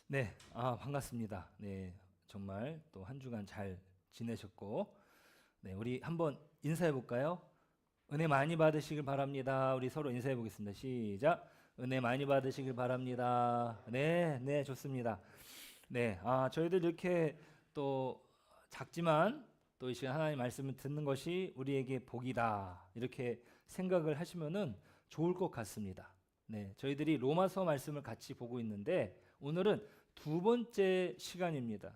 네, 반갑습니다. 네, 정말 또 한 주간 잘 지내셨고, 네, 우리 한번 인사해 볼까요? 은혜 많이 받으시길 바랍니다. 우리 서로 인사해 보겠습니다. 시작. 은혜 많이 받으시길 바랍니다. 네, 네, 좋습니다. 네, 저희들 이렇게 또 작지만 또 이 시간 하나님 말씀을 듣는 것이 우리에게 복이다. 이렇게 생각을 하시면은 좋을 것 같습니다. 네, 저희들이 로마서 말씀을 같이 보고 있는데 오늘은 두 번째 시간입니다.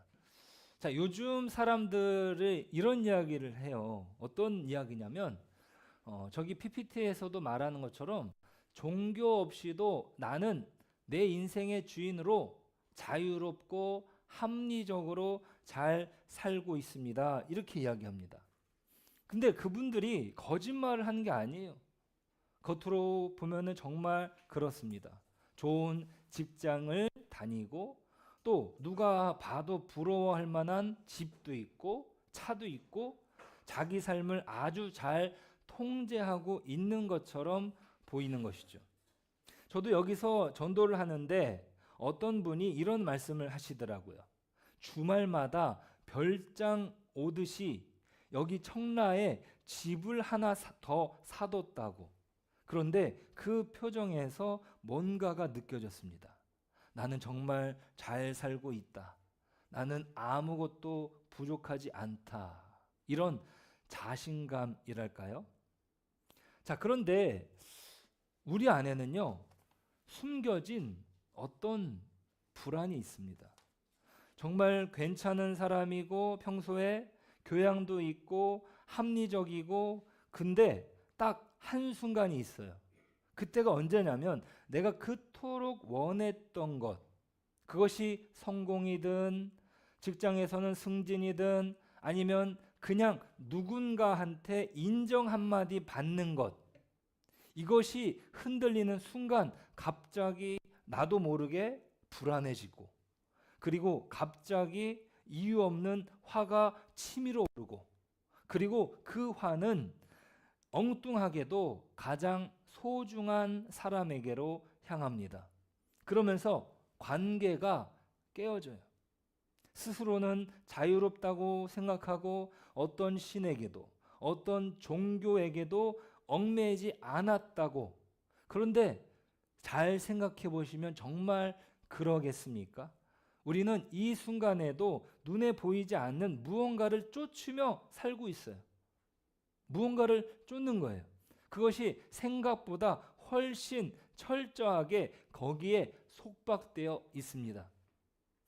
자, 요즘 사람들이 이런 이야기를 해요. 어떤 이야기냐면 저기 PPT에서도 말하는 것처럼 종교 없이도 나는 내 인생의 주인으로 자유롭고 합리적으로 잘 살고 있습니다. 이렇게 이야기합니다. 근데 그분들이 거짓말을 하는 게 아니에요. 겉으로 보면은 정말 그렇습니다. 좋은 직장을 다니고 또 누가 봐도 부러워할 만한 집도 있고 차도 있고 자기 삶을 아주 잘 통제하고 있는 것처럼 보이는 것이죠. 저도 여기서 전도를 하는데 어떤 분이 이런 말씀을 하시더라고요. 주말마다 별장 오듯이 여기 청라에 집을 하나 더 사뒀다고. 그런데 그 표정에서 뭔가가 느껴졌습니다. 나는 정말 잘 살고 있다. 나는 아무것도 부족하지 않다. 이런 자신감이랄까요? 자, 그런데 우리 안에는요, 숨겨진 어떤 불안이 있습니다. 정말 괜찮은 사람이고 평소에 교양도 있고 합리적이고 근데 딱 한순간이 있어요. 그때가 언제냐면 내가 그토록 원했던 것, 그것이 성공이든 직장에서는 승진이든 아니면 그냥 누군가한테 인정 한마디 받는 것, 이것이 흔들리는 순간 갑자기 나도 모르게 불안해지고 그리고 갑자기 이유 없는 화가 치밀어 오르고 그리고 그 화는 엉뚱하게도 가장 소중한 사람에게로 향합니다. 그러면서 관계가 깨어져요. 스스로는 자유롭다고 생각하고 어떤 신에게도 어떤 종교에게도 얽매이지 않았다고. 그런데 잘 생각해 보시면 정말 그러겠습니까? 우리는 이 순간에도 눈에 보이지 않는 무언가를 쫓으며 살고 있어요. 무언가를 쫓는 거예요. 그것이 생각보다 훨씬 철저하게 거기에 속박되어 있습니다.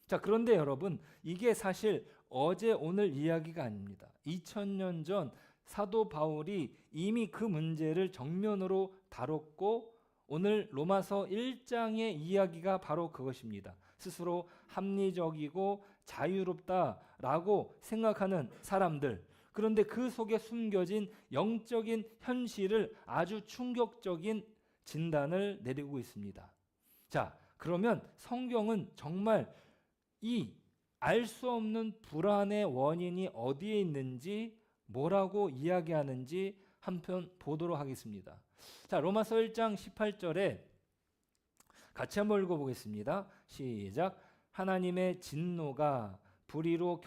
자, 그런데 여러분, 이게 사실 어제 오늘 이야기가 아닙니다. 2000년 전 사도 바울이 이미 그 문제를 정면으로 다뤘고 오늘 로마서 1장의 이야기가 바로 그것입니다. 스스로 합리적이고 자유롭다라고 생각하는 사람들. 그런데 그 속에 숨겨진 영적인 현실을 아주 충격적인 진단을 내리고 있습니다. 자, 그러면 성경은 정말 이 알 수 없는 불안의 원인이 어디에 있는지 뭐라고 이야기하는지 한편 보도록 하겠습니다. 자, 로마서 1장 18절에 같이 한번 읽어보겠습니다. 시작. 하나님의 진노가 불의로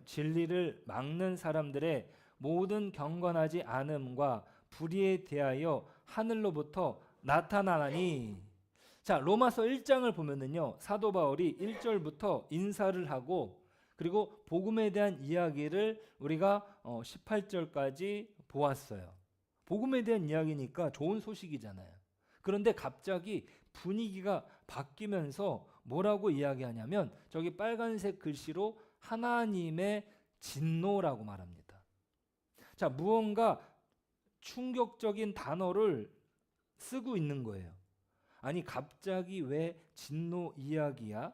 진리를 막는 사람들의 모든 경건하지 않음과 불의에 대하여 하늘로부터 나타나나니. 자, 로마서 1장을 보면은요, 사도 바울이 1절부터 인사를 하고 그리고 복음에 대한 이야기를 우리가 18절까지 보았어요. 복음에 대한 이야기니까 좋은 소식이잖아요. 그런데 갑자기 분위기가 바뀌면서 뭐라고 이야기하냐면 저기 빨간색 글씨로 하나님의 진노라고 말합니다. 자, 무언가 충격적인 단어를 쓰고 있는 거예요. 아니, 갑자기 왜 진노 이야기야?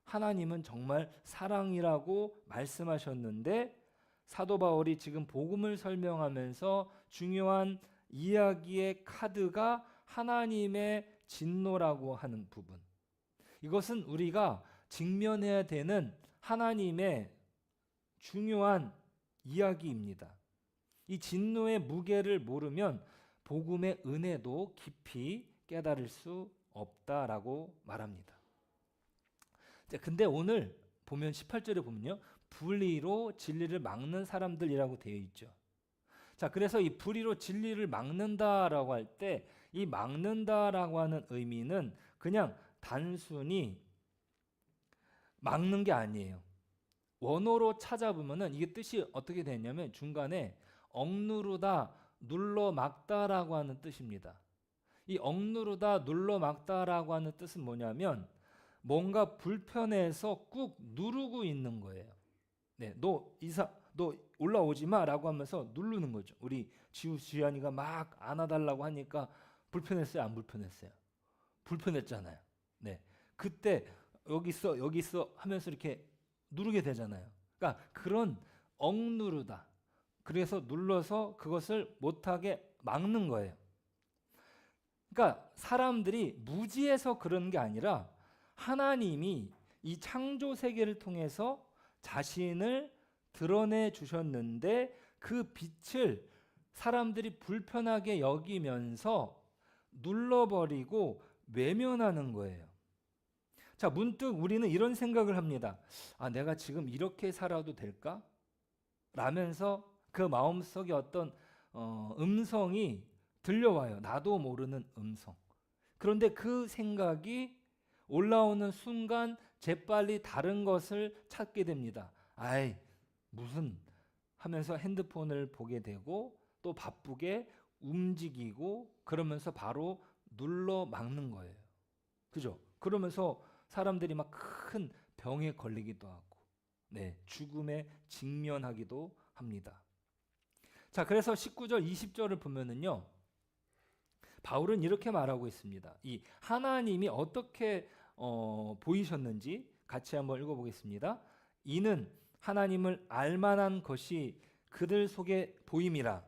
하나님은 정말 사랑이라고 말씀하셨는데 사도 바울이 지금 복음을 설명하면서 중요한 이야기의 카드가 하나님의 진노라고 하는 부분. 이것은 우리가 직면해야 되는 하나님의 중요한 이야기입니다. 이 진노의 무게를 모르면 복음의 은혜도 깊이 깨달을 수 없다라고 말합니다. 자, 근데 오늘 보면 18절에 보면요. 불의로 진리를 막는 사람들이라고 되어 있죠. 자, 그래서 이 불의로 진리를 막는다라고 할 때 이 막는다라고 하는 의미는 그냥 단순히 막는 게 아니에요. 원어로 찾아보면은 이게 뜻이 어떻게 되냐면 중간에 억누르다, 눌러 막다라고 하는 뜻입니다. 이 억누르다, 눌러 막다라고 하는 뜻은 뭐냐면 뭔가 불편해서 꾹 누르고 있는 거예요. 네, 너 올라오지 마라고 하면서 누르는 거죠. 우리 지한이가 막 안아달라고 하니까 불편했어요, 안 불편했어요? 불편했잖아요. 네, 그때 여기 있어 하면서 이렇게 누르게 되잖아요. 그러니까 그런 억누르다. 그래서 눌러서 그것을 못하게 막는 거예요. 그러니까 사람들이 무지해서 그런 게 아니라 하나님이 이 창조 세계를 통해서 자신을 드러내 주셨는데 그 빛을 사람들이 불편하게 여기면서 눌러버리고 외면하는 거예요. 자, 문득 우리는 이런 생각을 합니다. 아, 내가 지금 이렇게 살아도 될까? 라면서 그 마음속에 어떤 음성이 들려와요. 나도 모르는 음성. 그런데 그 생각이 올라오는 순간 재빨리 다른 것을 찾게 됩니다. 아이, 무슨 하면서 핸드폰을 보게 되고 또 바쁘게 움직이고 그러면서 바로 눌러 막는 거예요. 그죠? 그러면서 사람들이 막 큰 병에 걸리기도 하고, 네, 죽음에 직면하기도 합니다. 자, 그래서 19절, 20절을 보면은요, 바울은 이렇게 말하고 있습니다. 이 하나님이 어떻게 보이셨는지 같이 한번 읽어보겠습니다. 이는 하나님을 알만한 것이 그들 속에 보임이라.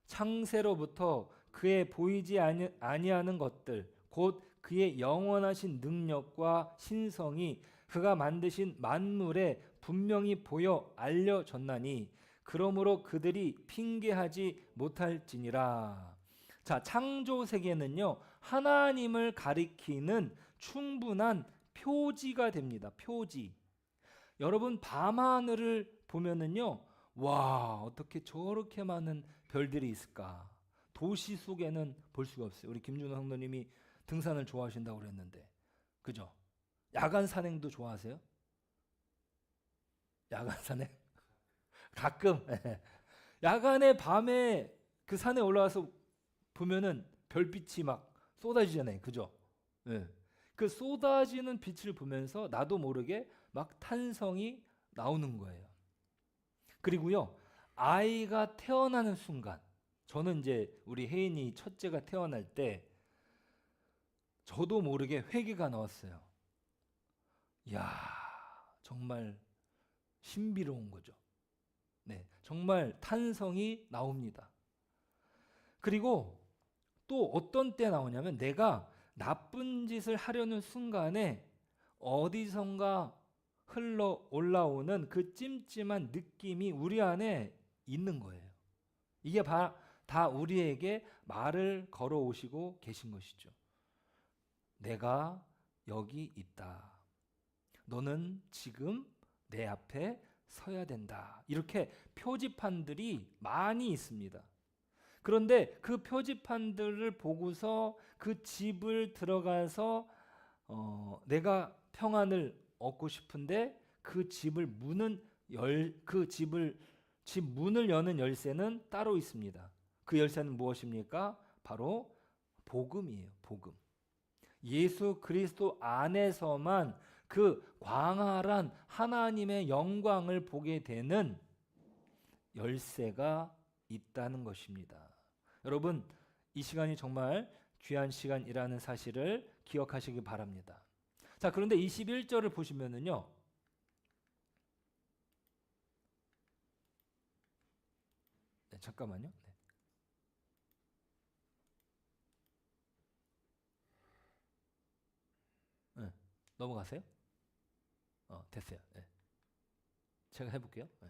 창세로부터 그의 보이지 아니하는 것들 곧 그의 영원하신 능력과 신성이 그가 만드신 만물에 분명히 보여 알려졌나니 그러므로 그들이 핑계하지 못할지니라. 자, 창조 세계는요, 하나님을 가리키는 충분한 표지가 됩니다. 표지. 여러분, 밤하늘을 보면은요, 와, 어떻게 저렇게 많은 별들이 있을까? 도시 속에는 볼 수가 없어요. 우리 김준호 성도님이 등산을 좋아하신다고 그랬는데, 그죠? 야간 산행도 좋아하세요? 야간 산행? 가끔. 야간에 밤에 그 산에 올라와서 보면은 별빛이 막 쏟아지잖아요. 그죠? 예. 그 쏟아지는 빛을 보면서 나도 모르게 막 탄성이 나오는 거예요. 그리고요, 아이가 태어나는 순간, 저는 이제 우리 혜인이 첫째가 태어날 때 저도 모르게 회개가 나왔어요. 이야, 정말 신비로운 거죠. 네, 정말 탄성이 나옵니다. 그리고 또 어떤 때 나오냐면 내가 나쁜 짓을 하려는 순간에 어디선가 흘러 올라오는 그 찜찜한 느낌이 우리 안에 있는 거예요. 이게 다 우리에게 말을 걸어오시고 계신 것이죠. 내가 여기 있다. 너는 지금 내 앞에 서야 된다. 이렇게 표지판들이 많이 있습니다. 그런데 그 표지판들을 보고서 그 집을 들어가서 내가 평안을 얻고 싶은데 그 집을 집 문을 여는 열쇠는 따로 있습니다. 그 열쇠는 무엇입니까? 바로 복음이에요. 복음. 예수 그리스도 안에서만 그 광활한 하나님의 영광을 보게 되는 열쇠가 있다는 것입니다. 여러분, 이 시간이 정말 귀한 시간이라는 사실을 기억하시기 바랍니다. 자, 그런데 21절을 보시면은요, 네, 잠깐만요. 네. 네, 넘어가세요. 됐어요. 네. 제가 해볼게요. 네.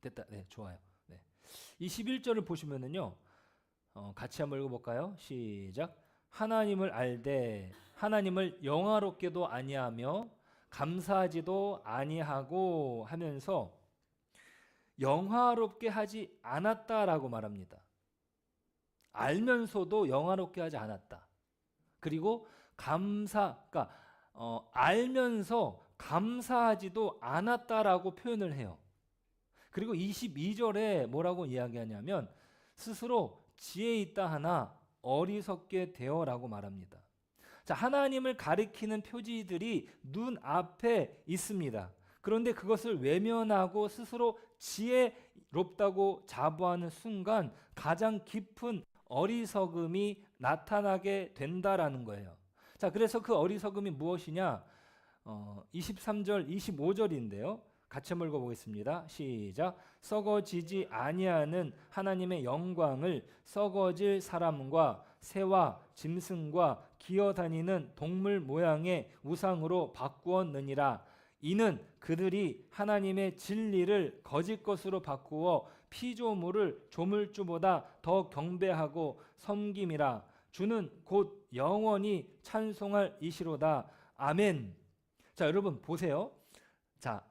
됐다. 네, 좋아요. 네. 21절을 보시면은요, 같이 한번 읽어볼까요? 시작. 하나님을 알되 하나님을 영화롭게도 아니하며 감사하지도 아니하고 하면서 영화롭게 하지 않았다라고 말합니다. 알면서도 영화롭게 하지 않았다. 그리고 그러니까 알면서 감사하지도 않았다라고 표현을 해요. 그리고 22절에 뭐라고 이야기하냐면 스스로 지혜 있다 하나 어리석게 되어라고 말합니다. 자, 하나님을 가리키는 표지들이 눈앞에 있습니다. 그런데 그것을 외면하고 스스로 지혜롭다고 자부하는 순간 가장 깊은 어리석음이 나타나게 된다라는 거예요. 자, 그래서 그 어리석음이 무엇이냐? 23절, 25절인데요. 같이 한번 읽어보겠습니다. 시작. 썩어지지 아니하는 하나님의 영광을 썩어질 사람과 새와 짐승과 기어다니는 동물 모양의 우상으로 바꾸었느니라. 이는 그들이 하나님의 진리를 거짓 것으로 바꾸어 피조물을 조물주보다 더 경배하고 섬김이라. 주는 곧 영원히 찬송할 이시로다. 아멘. 자, 여러분 보세요. 자,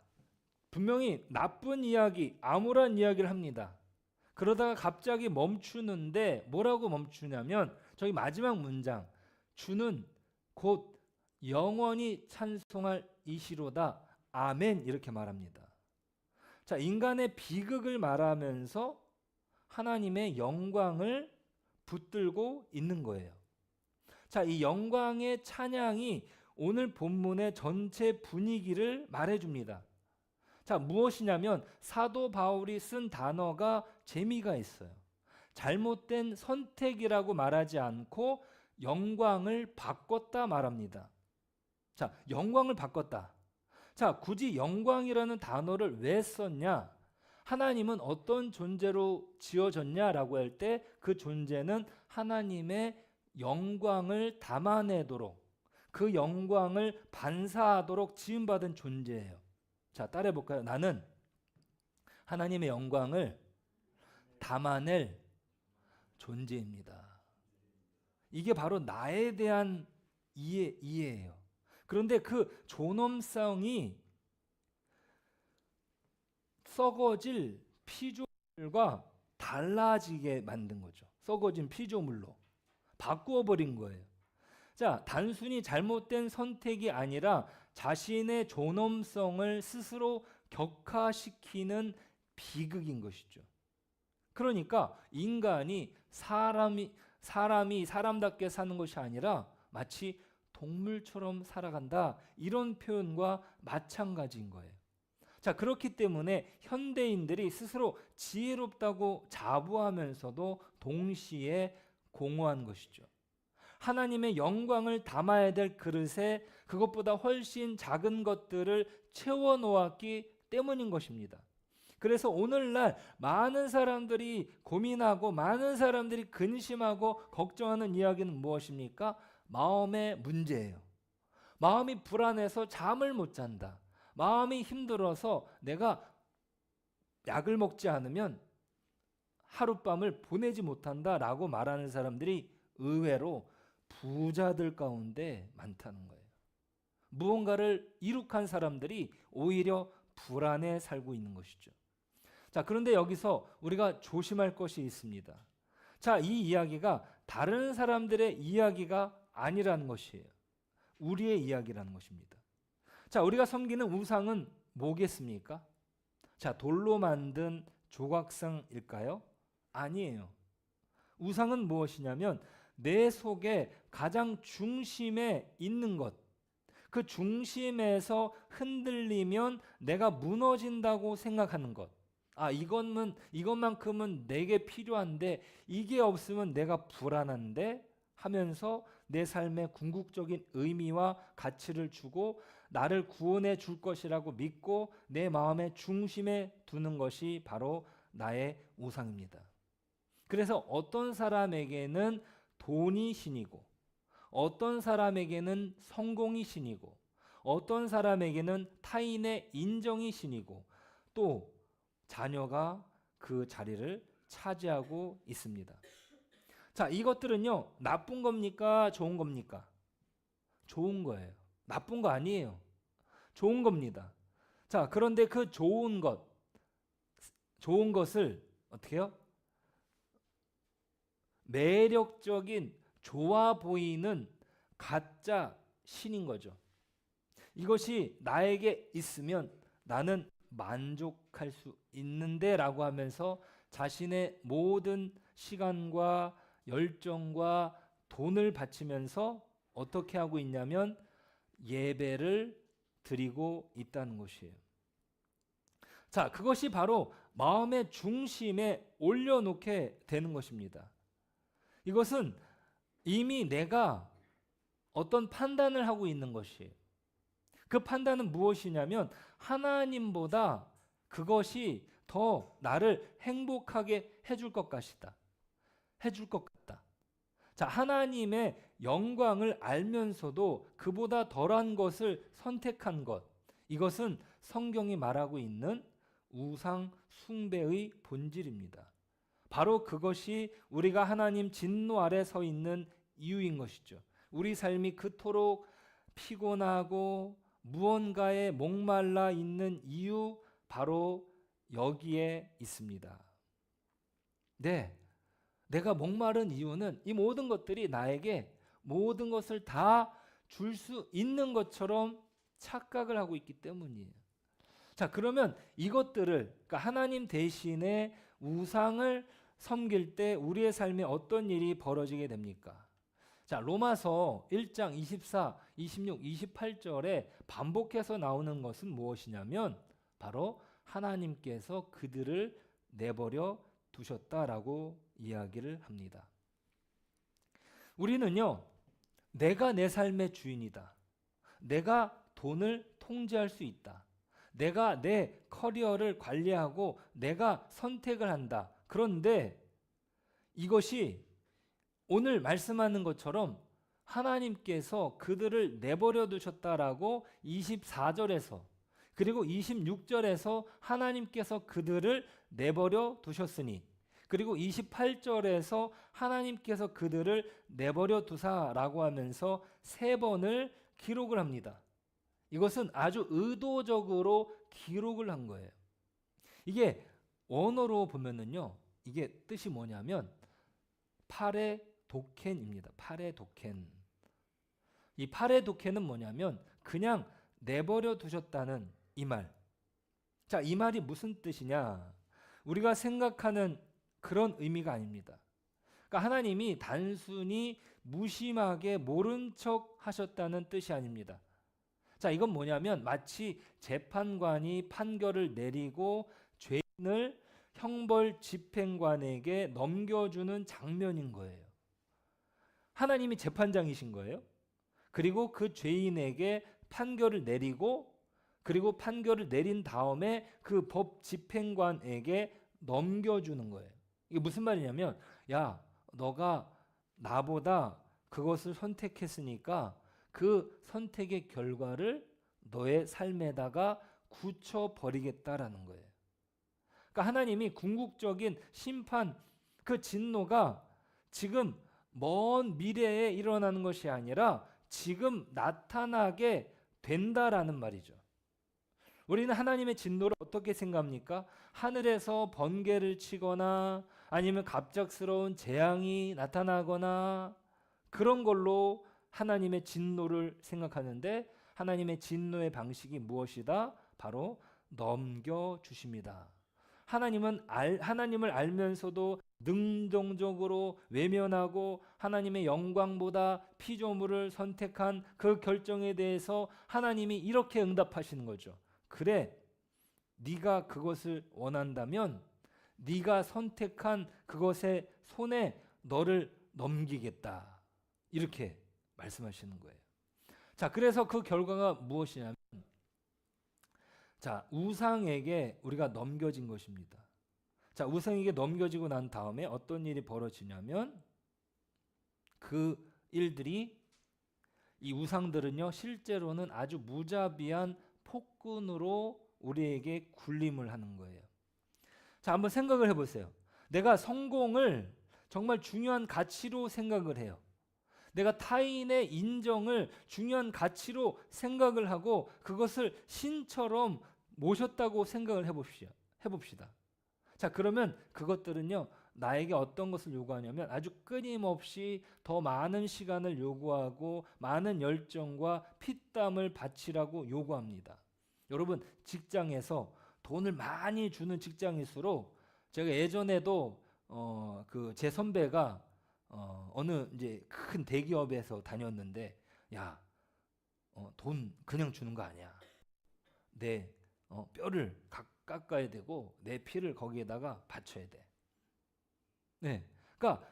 분명히 나쁜 이야기, 암울한 이야기를 합니다. 그러다가 갑자기 멈추는데 뭐라고 멈추냐면 저기 마지막 문장, 주는 곧 영원히 찬송할 이시로다. 아멘. 이렇게 말합니다. 자, 인간의 비극을 말하면서 하나님의 영광을 붙들고 있는 거예요. 자, 이 영광의 찬양이 오늘 본문의 전체 분위기를 말해줍니다. 자, 무엇이냐면 사도 바울이 쓴 단어가 재미가 있어요. 잘못된 선택이라고 말하지 않고 영광을 바꿨다 말합니다. 자, 영광을 바꿨다. 자, 굳이 영광이라는 단어를 왜 썼냐? 하나님은 어떤 존재로 지어졌냐라고 할 때 그 존재는 하나님의 영광을 담아내도록, 그 영광을 반사하도록 지음받은 존재예요. 자, 따라해 볼까요? 나는 하나님의 영광을 담아낼 존재입니다. 이게 바로 나에 대한 이해예요. 그런데 그 존엄성이 썩어질 피조물과 달라지게 만든 거죠. 썩어진 피조물로 바꾸어 버린 거예요. 자, 단순히 잘못된 선택이 아니라 자신의 존엄성을 스스로 격화시키는 비극인 것이죠. 그러니까 인간이 사람이 사람답게 사는 것이 아니라 마치 동물처럼 살아간다, 이런 표현과 마찬가지인 거예요. 자, 그렇기 때문에 현대인들이 스스로 지혜롭다고 자부하면서도 동시에 공허한 것이죠. 하나님의 영광을 담아야 될 그릇에 그것보다 훨씬 작은 것들을 채워놓았기 때문인 것입니다. 그래서 오늘날 많은 사람들이 고민하고 많은 사람들이 근심하고 걱정하는 이야기는 무엇입니까? 마음의 문제예요. 마음이 불안해서 잠을 못 잔다. 마음이 힘들어서 내가 약을 먹지 않으면 하룻밤을 보내지 못한다라고 말하는 사람들이 의외로 부자들 가운데 많다는 거예요. 무언가를 이룩한 사람들이 오히려 불안해 살고 있는 것이죠. 자, 그런데 여기서 우리가 조심할 것이 있습니다. 자, 이 이야기가 다른 사람들의 이야기가 아니라는 것이에요. 우리의 이야기라는 것입니다. 자, 우리가 섬기는 우상은 뭐겠습니까? 자, 돌로 만든 조각상일까요? 아니에요. 우상은 무엇이냐면 내 속에 가장 중심에 있는 것, 그 중심에서 흔들리면 내가 무너진다고 생각하는 것. 아, 이것만큼은 내게 필요한데 이게 없으면 내가 불안한데 하면서 내 삶에 궁극적인 의미와 가치를 주고 나를 구원해 줄 것이라고 믿고 내 마음의 중심에 두는 것이 바로 나의 우상입니다. 그래서 어떤 사람에게는 돈이 신이고, 어떤 사람에게는 성공이 신이고, 어떤 사람에게는 타인의 인정이 신이고, 또 자녀가 그 자리를 차지하고 있습니다. 자, 이것들은요, 나쁜 겁니까? 좋은 겁니까? 좋은 거예요. 나쁜 거 아니에요. 좋은 겁니다. 자, 그런데 그 좋은 것을 어떻게 해요? 매력적인 좋아 보이는 가짜 신인 거죠. 이것이 나에게 있으면 나는 만족할 수 있는데 라고 하면서 자신의 모든 시간과 열정과 돈을 바치면서 어떻게 하고 있냐면 예배를 드리고 있다는 것이에요. 자, 그것이 바로 마음의 중심에 올려놓게 되는 것입니다. 이것은 이미 내가 어떤 판단을 하고 있는 것이에요. 그 판단은 무엇이냐면 하나님보다 그것이 더 나를 행복하게 해줄 것 같다. 해줄 것 같다. 자, 하나님의 영광을 알면서도 그보다 덜한 것을 선택한 것. 이것은 성경이 말하고 있는 우상 숭배의 본질입니다. 바로 그것이 우리가 하나님 진노 아래 서 있는 이유인 것이죠. 우리 삶이 그토록 피곤하고 무언가에 목말라 있는 이유 바로 여기에 있습니다. 네, 내가 목마른 이유는 이 모든 것들이 나에게 모든 것을 다 줄 수 있는 것처럼 착각을 하고 있기 때문이에요. 자, 그러면 이것들을 그러니까 하나님 대신에 우상을 섬길 때 우리의 삶에 어떤 일이 벌어지게 됩니까? 자, 로마서 1장 24, 26, 28절에 반복해서 나오는 것은 무엇이냐면 바로 하나님께서 그들을 내버려 두셨다라고 이야기를 합니다. 우리는요, 내가 내 삶의 주인이다. 내가 돈을 통제할 수 있다. 내가 내 커리어를 관리하고 내가 선택을 한다. 그런데 이것이 오늘 말씀하는 것처럼 하나님께서 그들을 내버려 두셨다라고 24절에서 그리고 26절에서 하나님께서 그들을 내버려 두셨으니 그리고 28절에서 하나님께서 그들을 내버려 두사라고 하면서 세 번을 기록을 합니다. 이것은 아주 의도적으로 기록을 한 거예요. 이게 원어로 보면은요, 이게 뜻이 뭐냐면 파레도켄입니다. 파레도켄. 이 파레도켄은 뭐냐면 그냥 내버려 두셨다는 이 말. 자, 이 말이 무슨 뜻이냐? 우리가 생각하는 그런 의미가 아닙니다. 그러니까 하나님이 단순히 무심하게 모른 척 하셨다는 뜻이 아닙니다. 자, 이건 뭐냐면 마치 재판관이 판결을 내리고 죄인을 형벌 집행관에게 넘겨주는 장면인 거예요. 하나님이 재판장이신 거예요. 그리고 그 죄인에게 판결을 내리고 그리고 판결을 내린 다음에 그 법 집행관에게 넘겨주는 거예요. 이게 무슨 말이냐면 야, 너가 나보다 그것을 선택했으니까 그 선택의 결과를 너의 삶에다가 굳혀버리겠다라는 거예요. 그러니까 하나님이 궁극적인 심판, 그 진노가 지금 먼 미래에 일어나는 것이 아니라 지금 나타나게 된다라는 말이죠. 우리는 하나님의 진노를 어떻게 생각합니까? 하늘에서 번개를 치거나 아니면 갑작스러운 재앙이 나타나거나 그런 걸로 하나님의 진노를 생각하는데 하나님의 진노의 방식이 무엇이다? 바로 넘겨주십니다. 하나님을 알면서도 능동적으로 외면하고 하나님의 영광보다 피조물을 선택한 그 결정에 대해서 하나님이 이렇게 응답하시는 거죠. 그래, 네가 그것을 원한다면 네가 선택한 그것의 손에 너를 넘기겠다. 이렇게 말씀하시는 거예요. 자, 그래서 그 결과가 무엇이냐면 자, 우상에게 우리가 넘겨진 것입니다. 자, 우상에게 넘겨지고 난 다음에 어떤 일이 벌어지냐면 그 일들이 이 우상들은요, 실제로는 아주 무자비한 폭군으로 우리에게 군림을 하는 거예요. 자, 한번 생각을 해보세요. 내가 성공을 정말 중요한 가치로 생각을 해요. 내가 타인의 인정을 중요한 가치로 생각을 하고 그것을 신처럼 모셨다고 생각을 해봅시다. 자, 그러면 그것들은요, 나에게 어떤 것을 요구하냐면 아주 끊임없이 더 많은 시간을 요구하고 많은 열정과 피땀을 바치라고 요구합니다. 여러분, 직장에서 돈을 많이 주는 직장일수록, 제가 예전에도 제 선배가 어느 이제 큰 대기업에서 다녔는데, 야, 돈 그냥 주는 거 아니야. 내 뼈를 깎아야 되고 내 피를 거기에다가 바쳐야 돼. 네, 그러니까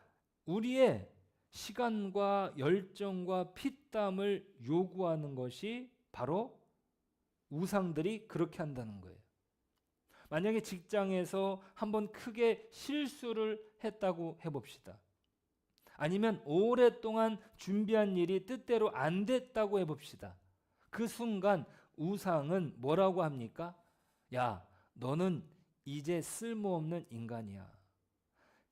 우리의 시간과 열정과 피땀을 요구하는 것이 바로 우상들이 그렇게 한다는 거예요. 만약에 직장에서 한번 크게 실수를 했다고 해봅시다. 아니면 오랫동안 준비한 일이 뜻대로 안 됐다고 해봅시다. 그 순간 우상은 뭐라고 합니까? 야, 너는 이제 쓸모없는 인간이야.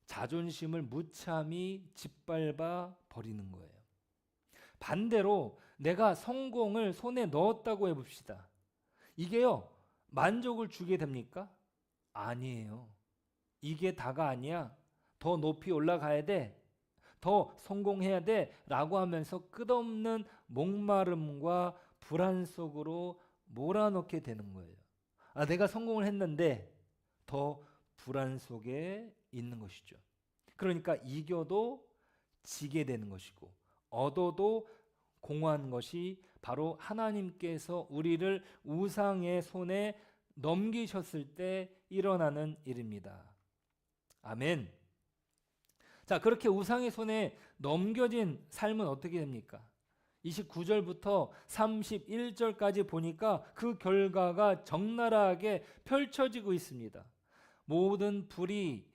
자존심을 무참히 짓밟아 버리는 거예요. 반대로 내가 성공을 손에 넣었다고 해봅시다. 이게요, 만족을 주게 됩니까? 아니에요. 이게 다가 아니야. 더 높이 올라가야 돼. 더 성공해야 돼. 라고 하면서 끝없는 목마름과 불안 속으로 몰아넣게 되는 거예요. 아, 내가 성공을 했는데 더 불안 속에 있는 것이죠. 그러니까 이겨도 지게 되는 것이고 얻어도 공허한 것이 바로 하나님께서 우리를 우상의 손에 넘기셨을 때 일어나는 일입니다. 아멘. 자, 그렇게 우상의 손에 넘겨진 삶은 어떻게 됩니까? 29절부터 31절까지 보니까 그 결과가 적나라하게 펼쳐지고 있습니다. 모든 불의,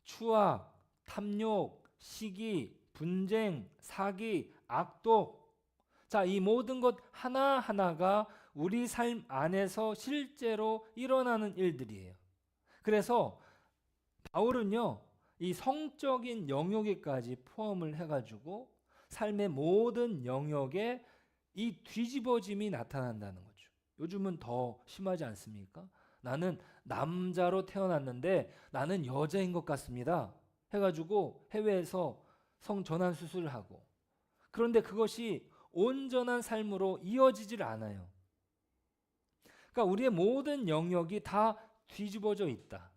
추악, 탐욕, 시기, 분쟁, 사기, 악독, 자, 이 모든 것 하나하나가 우리 삶 안에서 실제로 일어나는 일들이에요. 그래서 바울은요, 이 성적인 영역에까지 포함을 해가지고 삶의 모든 영역에 이 뒤집어짐이 나타난다는 거죠. 요즘은 더 심하지 않습니까? 나는 남자로 태어났는데 나는 여자인 것 같습니다. 해가지고 해외에서 성전환 수술을 하고, 그런데 그것이 온전한 삶으로 이어지질 않아요. 그러니까 우리의 모든 영역이 다 뒤집어져 있다.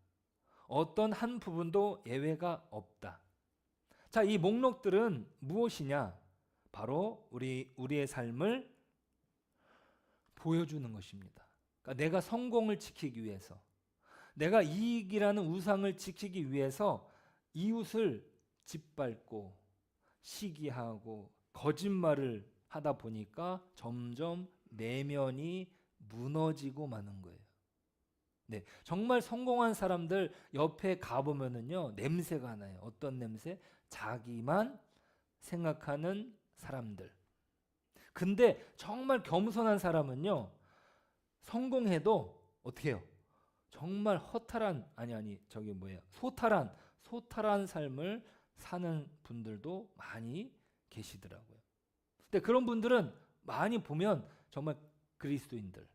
어떤 한 부분도 예외가 없다. 자, 이 목록들은 무엇이냐? 바로 우리의 삶을 보여주는 것입니다. 그러니까 내가 성공을 지키기 위해서, 내가 이익이라는 우상을 지키기 위해서 이웃을 짓밟고 시기하고 거짓말을 하다 보니까 점점 내면이 무너지고 마는 거예요. 네, 정말 성공한 사람들 옆에 가보면은요, 냄새가 나요. 어떤 냄새? 자기만 생각하는 사람들. 근데 정말 겸손한 사람은요, 성공해도 어떻게 해요? 정말 허탈한, 소탈한 삶을 사는 분들도 많이 계시더라고요. 근데 그런 분들은 많이 보면 정말 그리스도인들,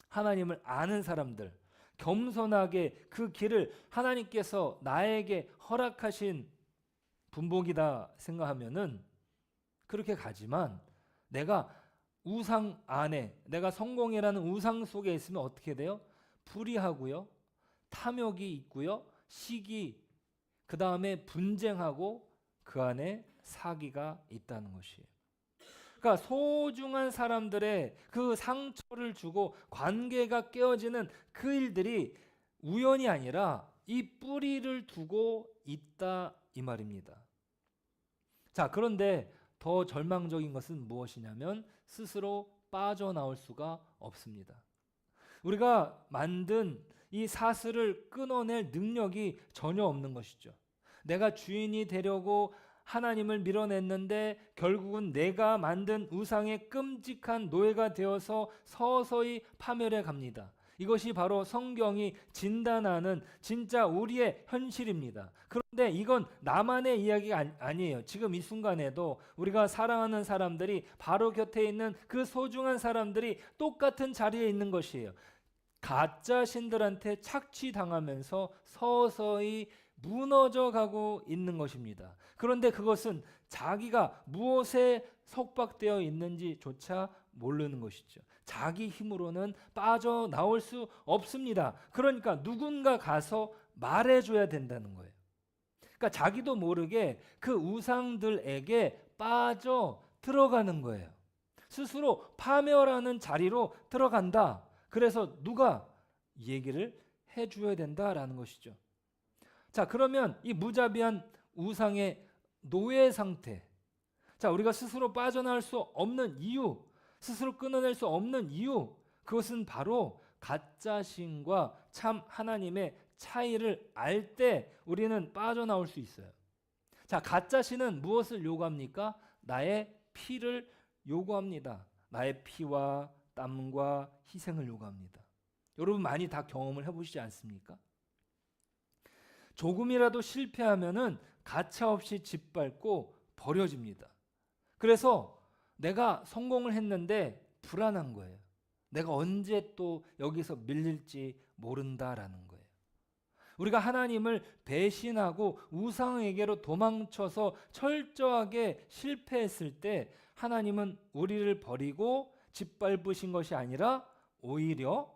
하나님을 아는 사람들, 겸손하게 그 길을 하나님께서 나에게 허락하신 분복이다 생각하면은 그렇게 가지만, 내가 우상 안에, 내가 성공이라는 우상 속에 있으면 어떻게 돼요? 불의하고요, 탐욕이 있고요, 시기, 그 다음에 분쟁하고 그 안에 사기가 있다는 것이에요. 그러니까 소중한 사람들의 그 상처를 주고 관계가 깨어지는 그 일들이 우연이 아니라 이 뿌리를 두고 있다, 이 말입니다. 자, 그런데 더 절망적인 것은 무엇이냐면 스스로 빠져나올 수가 없습니다. 우리가 만든 이 사슬을 끊어낼 능력이 전혀 없는 것이죠. 내가 주인이 되려고 하나님을 밀어냈는데 결국은 내가 만든 우상의 끔찍한 노예가 되어서 서서히 파멸해 갑니다. 이것이 바로 성경이 진단하는 진짜 우리의 현실입니다. 그런데 이건 나만의 이야기가 아니에요. 지금 이 순간에도 우리가 사랑하는 사람들이 바로 곁에 있는 그 소중한 사람들이 똑같은 자리에 있는 것이에요. 가짜 신들한테 착취당하면서 서서히 무너져 가고 있는 것입니다. 그런데 그것은 자기가 무엇에 속박되어 있는지조차 모르는 것이죠. 자기 힘으로는 빠져나올 수 없습니다. 그러니까 누군가 가서 말해줘야 된다는 거예요. 그러니까 자기도 모르게 그 우상들에게 빠져 들어가는 거예요. 스스로 파멸하는 자리로 들어간다. 그래서 누가 얘기를 해줘야 된다라는 것이죠. 자, 그러면 이 무자비한 우상의 노예 상태, 자, 우리가 스스로 빠져나올 수 없는 이유, 스스로 끊어낼 수 없는 이유, 그것은 바로 가짜 신과 참 하나님의 차이를 알 때 우리는 빠져나올 수 있어요. 자, 가짜 신은 무엇을 요구합니까? 나의 피를 요구합니다. 나의 피와 땀과 희생을 요구합니다. 여러분 많이 다 경험을 해보시지 않습니까? 조금이라도 실패하면은 가차없이 짓밟고 버려집니다. 그래서 내가 성공을 했는데 불안한 거예요. 내가 언제 또 여기서 밀릴지 모른다라는 거예요. 우리가 하나님을 배신하고 우상에게로 도망쳐서 철저하게 실패했을 때 하나님은 우리를 버리고 짓밟으신 것이 아니라 오히려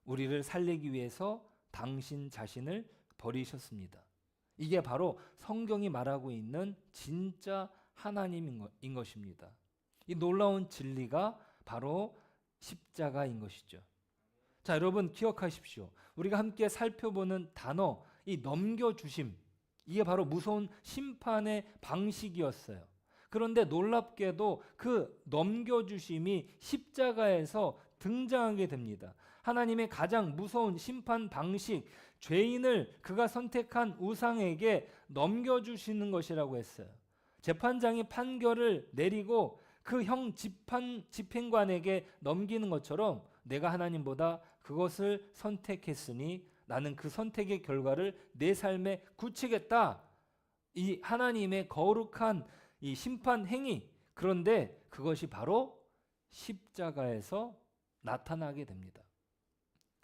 우리를 살리기 위해서 당신 자신을 버리셨습니다. 이게 바로 성경이 말하고 있는 진짜 하나님인 것입니다. 이 놀라운 진리가 바로 십자가인 것이죠. 자, 여러분 기억하십시오. 우리가 함께 살펴보는 단어, 이 넘겨주심, 이게 바로 무서운 심판의 방식이었어요. 그런데 놀랍게도 그 넘겨주심이 십자가에서 등장하게 됩니다. 하나님의 가장 무서운 심판 방식, 죄인을 그가 선택한 우상에게 넘겨주시는 것이라고 했어요. 재판장이 판결을 내리고 그 형 집행관에게 넘기는 것처럼 내가 하나님보다 그것을 선택했으니 나는 그 선택의 결과를 내 삶에 굳히겠다. 이 하나님의 거룩한 이 심판 행위, 그런데 그것이 바로 십자가에서 나타나게 됩니다.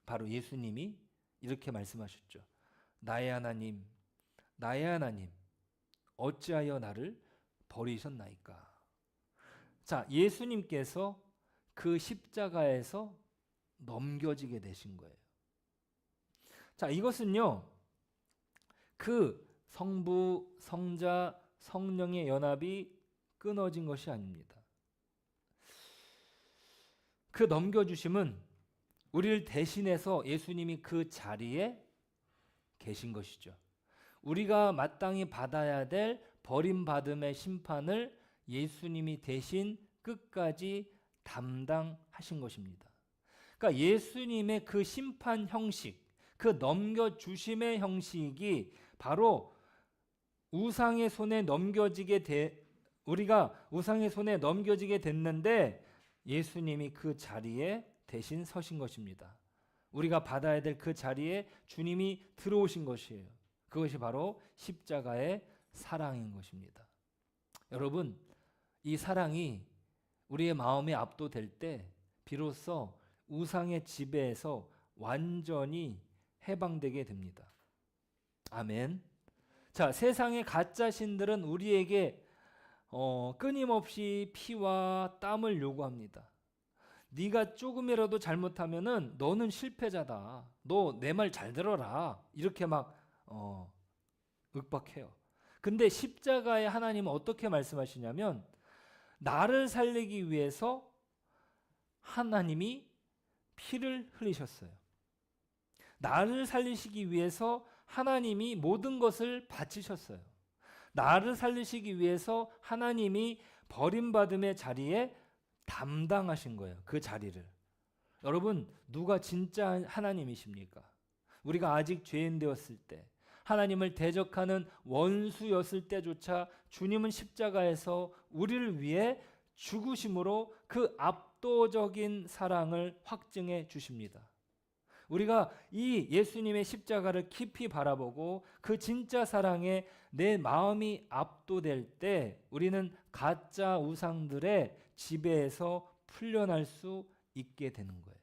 바로 예수님이 이렇게 말씀하셨죠. 나의 하나님, 나의 하나님, 어찌하여 나를 버리셨나이까. 자, 예수님께서 그 십자가에서 넘겨지게 되신 거예요. 자, 이것은요, 그 성부, 성자, 성령의 연합이 끊어진 것이 아닙니다. 그 넘겨주심은 우리를 대신해서 예수님이 그 자리에 계신 것이죠. 우리가 마땅히 받아야 될 버림받음의 심판을 예수님이 대신 끝까지 담당하신 것입니다. 그러니까 예수님의 그 심판 형식, 그 넘겨주심의 형식이 바로 우상의 손에 우리가 우상의 손에 넘겨지게 됐는데 예수님이 그 자리에 대신 서신 것입니다. 우리가 받아야 될 그 자리에 주님이 들어오신 것이에요. 그것이 바로 십자가의 사랑인 것입니다. 여러분, 이 사랑이 우리의 마음에 압도될 때 비로소 우상의 지배에서 완전히 해방되게 됩니다. 아멘. 자, 세상의 가짜 신들은 우리에게 끊임없이 피와 땀을 요구합니다. 네가 조금이라도 잘못하면은 너는 실패자다. 너 내 말 잘 들어라. 이렇게 막 윽박해요. 근데 십자가의 하나님은 어떻게 말씀하시냐면 나를 살리기 위해서 하나님이 피를 흘리셨어요. 나를 살리시기 위해서 하나님이 모든 것을 바치셨어요. 나를 살리시기 위해서 하나님이 버림받음의 자리에 담당하신 거예요. 그 자리를. 여러분, 누가 진짜 하나님이십니까? 우리가 아직 죄인 되었을 때, 하나님을 대적하는 원수였을 때조차 주님은 십자가에서 우리를 위해 죽으심으로 그 압도적인 사랑을 확증해 주십니다. 우리가 이 예수님의 십자가를 깊이 바라보고 그 진짜 사랑에 내 마음이 압도될 때 우리는 가짜 우상들의 지배에서 풀려날 수 있게 되는 거예요.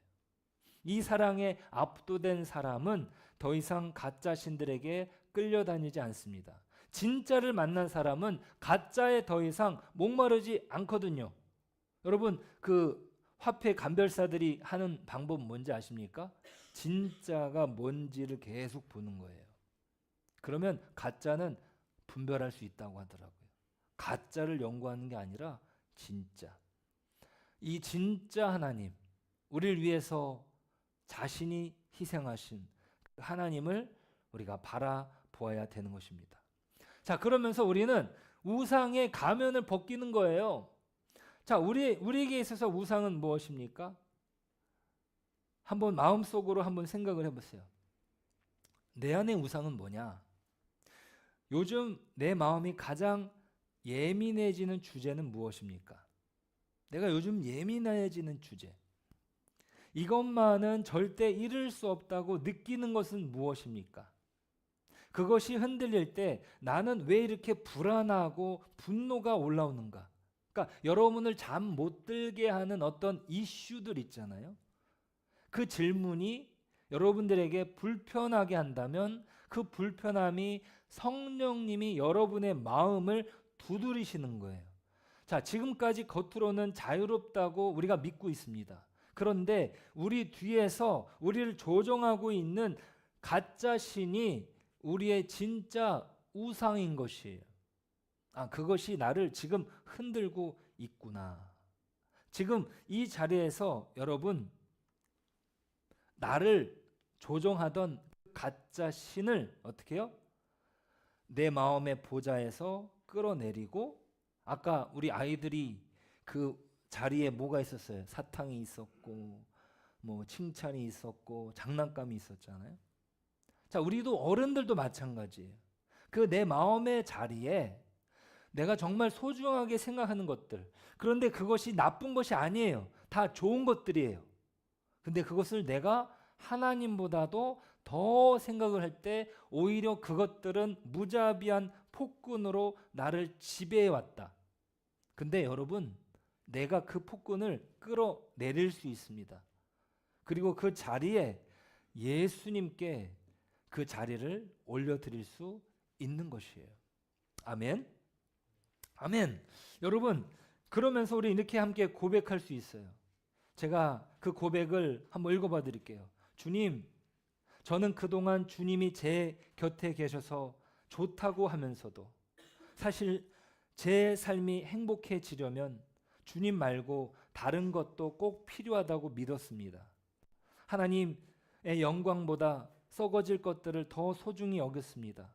이 사랑에 압도된 사람은 더 이상 가짜 신들에게 끌려다니지 않습니다. 진짜를 만난 사람은 가짜에 더 이상 목마르지 않거든요. 여러분, 그 화폐 감별사들이 하는 방법은 뭔지 아십니까? 진짜가 뭔지를 계속 보는 거예요. 그러면 가짜는 분별할 수 있다고 하더라고요. 가짜를 연구하는 게 아니라 진짜. 이 진짜 하나님, 우리를 위해서 자신이 희생하신 하나님을 우리가 바라보아야 되는 것입니다. 자, 그러면서 우리는 우상의 가면을 벗기는 거예요. 자, 우리에게 있어서 우상은 무엇입니까? 한번 마음속으로 한번 생각을 해보세요. 내 안의 우상은 뭐냐? 요즘 내 마음이 가장 예민해지는 주제는 무엇입니까? 내가 요즘 예민해지는 주제. 이것만은 절대 잃을 수 없다고 느끼는 것은 무엇입니까? 그것이 흔들릴 때 나는 왜 이렇게 불안하고 분노가 올라오는가? 그러니까 여러분을 잠 못 들게 하는 어떤 이슈들 있잖아요. 그 질문이 여러분들에게 불편하게 한다면 그 불편함이 성령님이 여러분의 마음을 두드리시는 거예요. 자, 지금까지 겉으로는 자유롭다고 우리가 믿고 있습니다. 그런데 우리 뒤에서 우리를 조종하고 있는 가짜 신이 우리의 진짜 우상인 것이에요. 아, 그것이 나를 지금 흔들고 있구나. 지금 이 자리에서 여러분, 나를 조종하던 가짜 신을 어떻게 해요? 내 마음의 보좌에서 끌어내리고, 아까 우리 아이들이 그 자리에 뭐가 있었어요? 사탕이 있었고, 뭐 칭찬이 있었고, 장난감이 있었잖아요. 자, 우리도 어른들도 마찬가지예요. 그 내 마음의 자리에 내가 정말 소중하게 생각하는 것들, 그런데 그것이 나쁜 것이 아니에요. 다 좋은 것들이에요. 근데 그것을 내가 하나님보다도 더 생각을 할 때 오히려 그것들은 무자비한 폭군으로 나를 지배해 왔다. 근데 여러분, 내가 그 폭군을 끌어내릴 수 있습니다. 그리고 그 자리에 예수님께 그 자리를 올려드릴 수 있는 것이에요. 아멘. 아멘. 여러분, 그러면서 우리 이렇게 함께 고백할 수 있어요. 제가 그 고백을 한번 읽어봐 드릴게요. 주님, 저는 그동안 주님이 제 곁에 계셔서 좋다고 하면서도 사실 제 삶이 행복해지려면 주님 말고 다른 것도 꼭 필요하다고 믿었습니다. 하나님의 영광보다 썩어질 것들을 더 소중히 여겼습니다.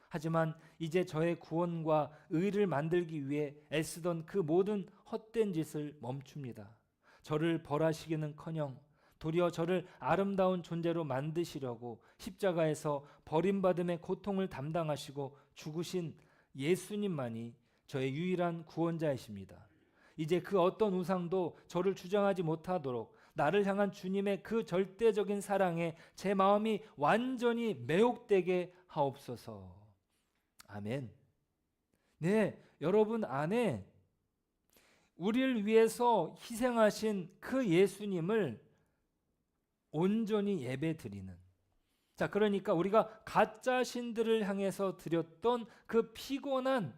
하지만 이제 저의 구원과 의를 만들기 위해 애쓰던 그 모든 헛된 짓을 멈춥니다. 저를 벌하시기는커녕 도리어 저를 아름다운 존재로 만드시려고 십자가에서 버림받음의 고통을 담당하시고 죽으신 예수님만이 저의 유일한 구원자이십니다. 이제 그 어떤 우상도 저를 주장하지 못하도록 나를 향한 주님의 그 절대적인 사랑에 제 마음이 완전히 매혹되게 하옵소서. 아멘. 네, 여러분 안에 우리를 위해서 희생하신 그 예수님을 온전히 예배드리는, 자, 그러니까 우리가 가짜 신들을 향해서 드렸던 그 피곤한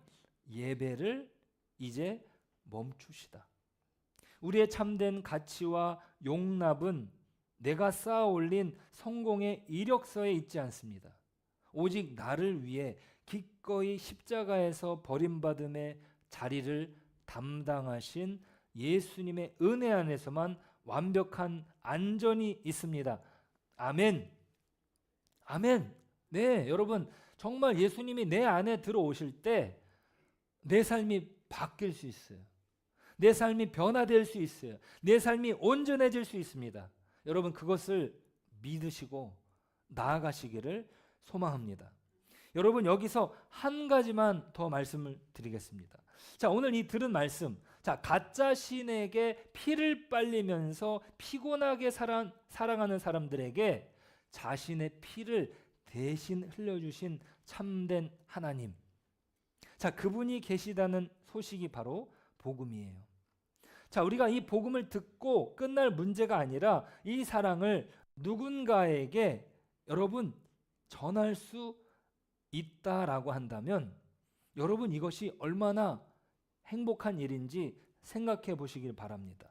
예배를 이제 멈추시다. 우리의 참된 가치와 용납은 내가 쌓아 올린 성공의 이력서에 있지 않습니다. 오직 나를 위해 기꺼이 십자가에서 버림받음의 자리를 담당하신 예수님의 은혜 안에서만 완벽한 안전이 있습니다. 아멘. 아멘. 네, 여러분, 정말 예수님이 내 안에 들어오실 때 내 삶이 바뀔 수 있어요. 내 삶이 변화될 수 있어요. 내 삶이 온전해질 수 있습니다. 여러분, 그것을 믿으시고 나아가시기를 소망합니다. 여러분, 여기서 한 가지만 더 말씀을 드리겠습니다. 자, 오늘 이 들은 말씀, 자, 가짜 신에게 피를 빨리면서 피곤하게 사랑하는 사람들에게 자신의 피를 대신 흘려주신 참된 하나님. 자, 그분이 계시다는 소식이 바로 복음이에요. 자, 우리가 이 복음을 듣고 끝날 문제가 아니라 이 사랑을 누군가에게 여러분 전할 수 있다라고 한다면 여러분 이것이 얼마나 행복한 일인지 생각해 보시길 바랍니다.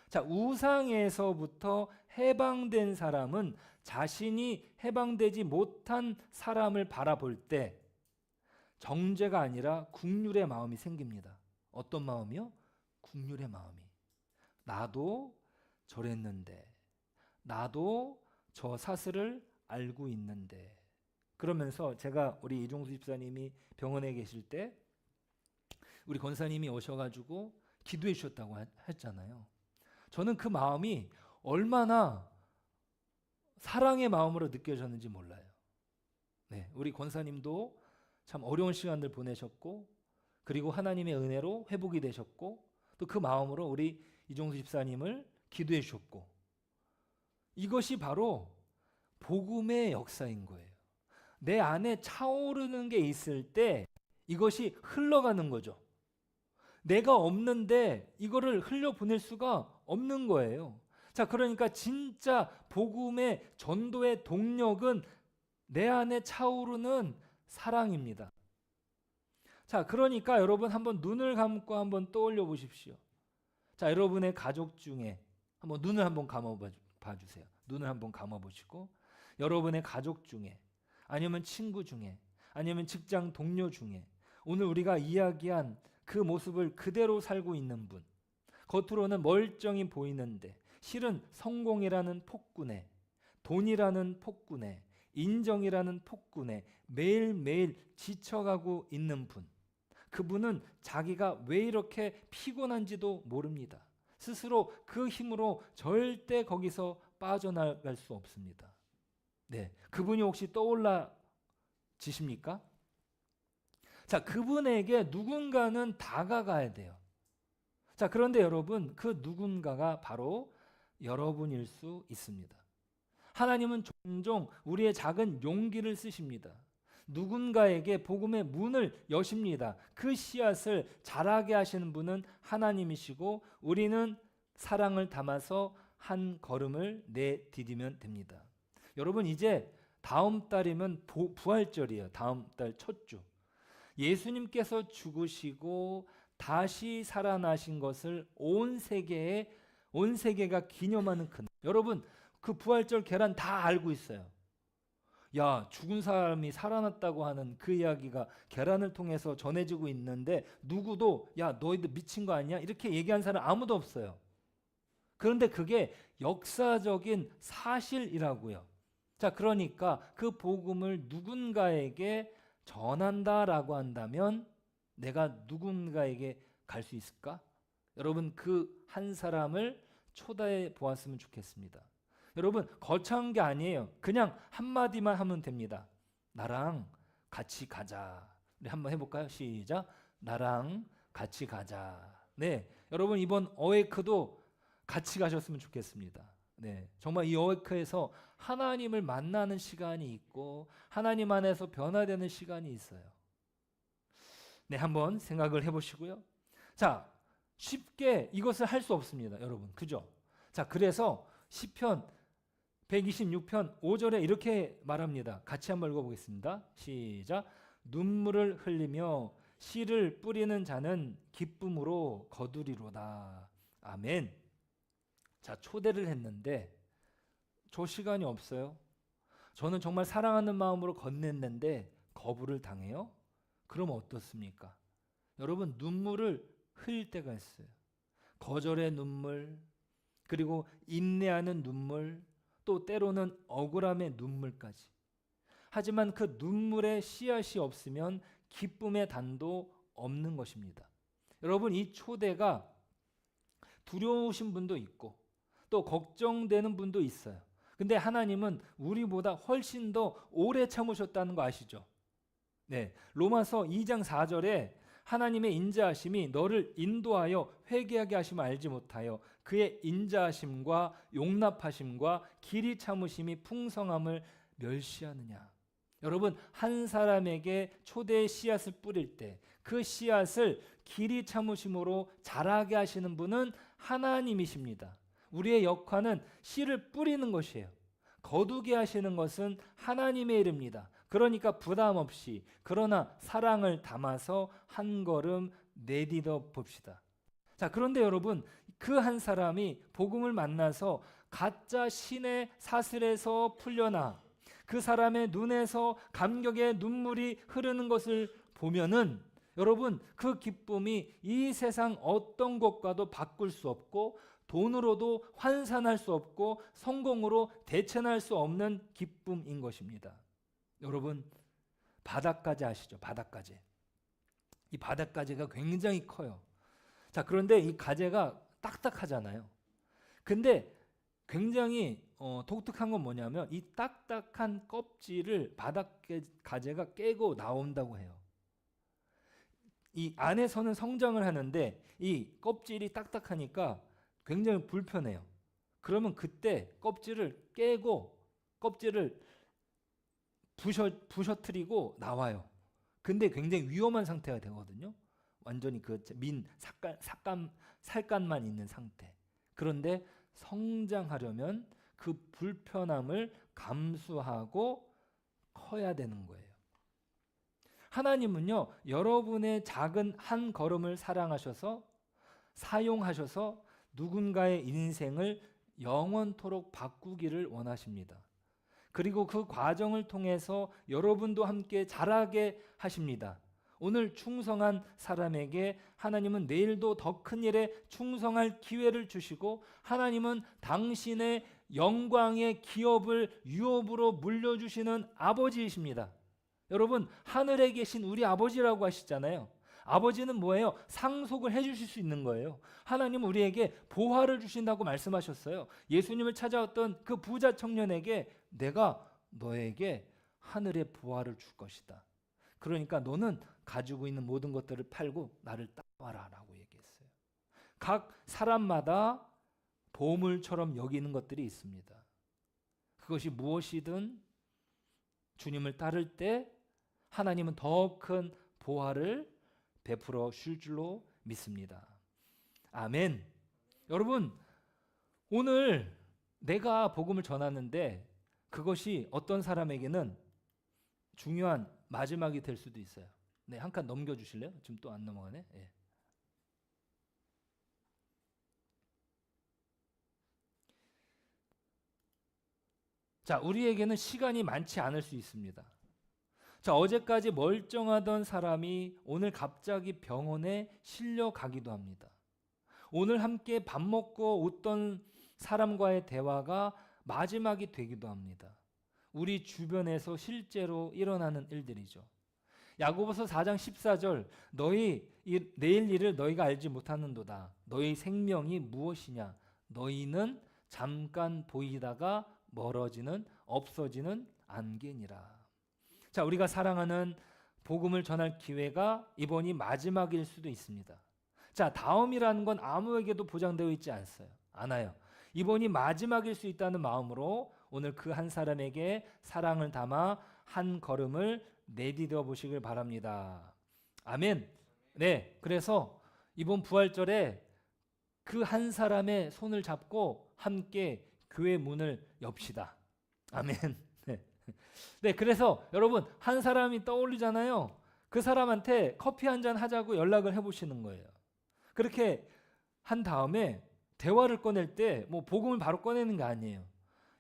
자, 우상에서부터 해방된 사람은 자신이 해방되지 못한 사람을 바라볼 때 정죄가 아니라 긍휼의 마음이 생깁니다. 어떤 마음이요? 긍휼의 마음이. 나도 저랬는데, 나도 저 사슬을 알고 있는데. 그러면서 제가 우리 이종수 집사님이 병원에 계실 때 우리 권사님이 오셔가지고 기도해 주셨다고 했잖아요. 저는 그 마음이 얼마나 사랑의 마음으로 느껴졌는지 몰라요. 네, 우리 권사님도 참 어려운 시간들 보내셨고, 그리고 하나님의 은혜로 회복이 되셨고, 또 그 마음으로 우리 이종수 집사님을 기도해 주셨고, 이것이 바로 복음의 역사인 거예요. 내 안에 차오르는 게 있을 때 이것이 흘러가는 거죠. 내가 없는데 이거를 흘려보낼 수가 없는 거예요. 자, 그러니까 진짜 복음의 전도의 동력은 내 안에 차오르는 사랑입니다. 자, 그러니까 여러분 한번 눈을 감고 한번 떠올려 보십시오. 자, 여러분의 가족 중에 한번 눈을 한번 감아 봐주세요. 눈을 한번 감아 보시고 여러분의 가족 중에 아니면 친구 중에 아니면 직장 동료 중에 오늘 우리가 이야기한 그 모습을 그대로 살고 있는 분, 겉으로는 멀쩡히 보이는데 실은 성공이라는 폭군에, 돈이라는 폭군에, 인정이라는 폭군에 매일매일 지쳐가고 있는 분, 그분은 자기가 왜 이렇게 피곤한지도 모릅니다. 스스로 그 힘으로 절대 거기서 빠져나갈 수 없습니다. 네, 그분이 혹시 떠올라지십니까? 자, 그분에게 누군가는 다가가야 돼요. 자, 그런데 여러분, 그 누군가가 바로 여러분일 수 있습니다. 하나님은 종종 우리의 작은 용기를 쓰십니다. 누군가에게 복음의 문을 여십니다. 그 씨앗을 자라게 하시는 분은 하나님이시고 우리는 사랑을 담아서 한 걸음을 내디디면 됩니다. 여러분, 이제 다음 달이면 부활절이에요. 다음 달 첫 주. 예수님께서 죽으시고 다시 살아나신 것을 온 세계가 기념하는 그날. 여러분, 그 부활절 계란 다 알고 있어요. 야, 죽은 사람이 살아났다고 하는 그 이야기가 계란을 통해서 전해지고 있는데 누구도 야, 너희들 미친 거 아니야? 이렇게 얘기한 사람 아무도 없어요. 그런데 그게 역사적인 사실이라고요. 자, 그러니까 그 복음을 누군가에게 전한다라고 한다면 내가 누군가에게 갈 수 있을까? 여러분, 그 한 사람을 초대해 보았으면 좋겠습니다. 여러분, 거창한 게 아니에요. 그냥 한마디만 하면 됩니다. 나랑 같이 가자. 우리 한번 해볼까요? 시작. 나랑 같이 가자. 네, 여러분 이번 어웨이크도 같이 가셨으면 좋겠습니다. 네, 정말 이 어웨이크에서 하나님을 만나는 시간이 있고 하나님 안에서 변화되는 시간이 있어요. 네, 한번 생각을 해보시고요. 자, 쉽게 이것을 할 수 없습니다, 여러분. 그죠? 자, 그래서 시편 126편 5절에 이렇게 말합니다. 같이 한번 읽어보겠습니다. 시작. 눈물을 흘리며 씨를 뿌리는 자는 기쁨으로 거두리로다. 아멘. 자, 초대를 했는데 저 시간이 없어요. 저는 정말 사랑하는 마음으로 건넸는데 거부를 당해요? 그럼 어떻습니까? 여러분, 눈물을 흘릴 때가 있어요. 거절의 눈물, 그리고 인내하는 눈물, 또 때로는 억울함의 눈물까지. 하지만 그 눈물의 씨앗이 없으면 기쁨의 단도 없는 것입니다. 여러분, 이 초대가 두려우신 분도 있고 또 걱정되는 분도 있어요. 근데 하나님은 우리보다 훨씬 더 오래 참으셨다는 거 아시죠? 네, 로마서 2장 4절에 하나님의 인자하심이 너를 인도하여 회개하게 하심을 알지 못하여 그의 인자하심과 용납하심과 길이 참으심이 풍성함을 멸시하느냐. 여러분, 한 사람에게 초대의 씨앗을 뿌릴 때 그 씨앗을 길이 참으심으로 자라게 하시는 분은 하나님이십니다. 우리의 역할은 씨를 뿌리는 것이에요. 거두게 하시는 것은 하나님의 일입니다. 그러니까 부담 없이, 그러나 사랑을 담아서 한 걸음 내디뎌 봅시다. 자, 그런데 여러분, 그 한 사람이 복음을 만나서 가짜 신의 사슬에서 풀려나 그 사람의 눈에서 감격의 눈물이 흐르는 것을 보면은 여러분, 그 기쁨이 이 세상 어떤 것과도 바꿀 수 없고 돈으로도 환산할 수 없고 성공으로 대체할 수 없는 기쁨인 것입니다. 여러분, 바닷가재 아시죠? 바닷가재. 이 바닷가재가 굉장히 커요. 자, 그런데 이 가재가 딱딱하잖아요. 근데 굉장히 독특한 건 뭐냐면 이 딱딱한 껍질을 바닷가재가 깨고 나온다고 해요. 이 안에서는 성장을 하는데 이 껍질이 딱딱하니까 굉장히 불편해요. 그러면 그때 껍질을 깨고 껍질을 부셔뜨리고 나와요. 근데 굉장히 위험한 상태가 되거든요. 완전히 그 살갗만 있는 상태. 그런데 성장하려면 그 불편함을 감수하고 커야 되는 거예요. 하나님은요, 여러분의 작은 한 걸음을 사랑하셔서 사용하셔서 누군가의 인생을 영원토록 바꾸기를 원하십니다. 그리고 그 과정을 통해서 여러분도 함께 자라게 하십니다. 오늘 충성한 사람에게 하나님은 내일도 더 큰 일에 충성할 기회를 주시고 하나님은 당신의 영광의 기업을 유업으로 물려주시는 아버지이십니다. 여러분, 하늘에 계신 우리 아버지라고 하시잖아요. 아버지는 뭐예요? 상속을 해주실 수 있는 거예요. 하나님은 우리에게 보화를 주신다고 말씀하셨어요. 예수님을 찾아왔던 그 부자 청년에게 내가 너에게 하늘의 보화를 줄 것이다. 그러니까 너는 가지고 있는 모든 것들을 팔고 나를 따라와라 라고 얘기했어요. 각 사람마다 보물처럼 여기는 것들이 있습니다. 그것이 무엇이든 주님을 따를 때 하나님은 더 큰 보화를 베풀어 줄 줄로 믿습니다. 아멘. 여러분, 오늘 내가 복음을 전하는데 그것이 어떤 사람에게는 중요한 마지막이 될 수도 있어요. 네, 한 칸 넘겨주실래요? 지금 또 안 넘어가네. 예. 자, 우리에게는 시간이 많지 않을 수 있습니다. 자, 어제까지 멀쩡하던 사람이 오늘 갑자기 병원에 실려가기도 합니다. 오늘 함께 밥 먹고 웃던 사람과의 대화가 마지막이 되기도 합니다. 우리 주변에서 실제로 일어나는 일들이죠. 야고보서 4장 14절 너희 내일 일을 너희가 알지 못하는도다. 너희 생명이 무엇이냐? 너희는 잠깐 보이다가 멀어지는 없어지는 안개니라. 자, 우리가 사랑하는 복음을 전할 기회가 이번이 마지막일 수도 있습니다. 자, 다음이라는 건 아무에게도 보장되어 있지 않아요. 이번이 마지막일 수 있다는 마음으로 오늘 그 한 사람에게 사랑을 담아 한 걸음을 내디뎌 보시길 바랍니다. 아멘. 네, 그래서 이번 부활절에 그 한 사람의 손을 잡고 함께 교회 문을 엽시다. 아멘. 네, 그래서 여러분 한 사람이 떠올리잖아요. 그 사람한테 커피 한잔 하자고 연락을 해보시는 거예요. 그렇게 한 다음에 대화를 꺼낼 때 뭐 복음을 바로 꺼내는 게 아니에요.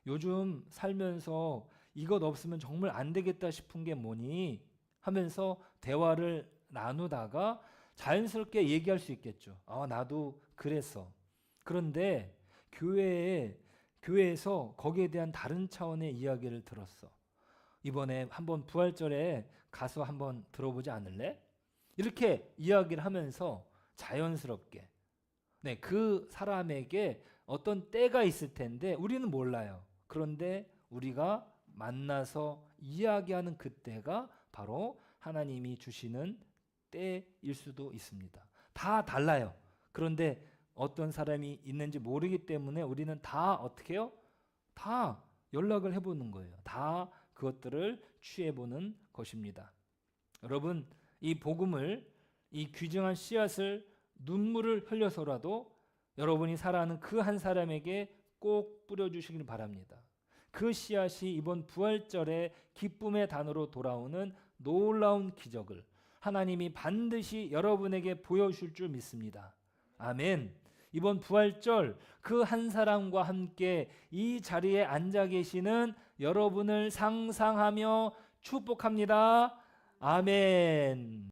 요즘 살면서 이것 없으면 정말 안 되겠다 싶은 게 뭐니 하면서 대화를 나누다가 자연스럽게 얘기할 수 있겠죠. 아, 나도 그랬어. 그런데 교회에서 거기에 대한 다른 차원의 이야기를 들었어. 이번에 한번 부활절에 가서 한번 들어보지 않을래? 이렇게 이야기를 하면서 자연스럽게 그 사람에게 어떤 때가 있을 텐데 우리는 몰라요. 그런데 우리가 만나서 이야기하는 그때가 바로 하나님이 주시는 때일 수도 있습니다. 다 달라요. 그런데 어떤 사람이 있는지 모르기 때문에 우리는 다 어떻게 해요? 다 연락을 해보는 거예요. 다 그것들을 취해보는 것입니다. 여러분, 이 복음을, 이 귀중한 씨앗을 눈물을 흘려서라도 여러분이 사랑하는 그 한 사람에게 꼭 뿌려주시길 바랍니다. 그 씨앗이 이번 부활절에 기쁨의 단어로 돌아오는 놀라운 기적을 하나님이 반드시 여러분에게 보여줄 줄 믿습니다. 아멘. 이번 부활절 그 한 사람과 함께 이 자리에 앉아 계시는 여러분을 상상하며 축복합니다. 아멘.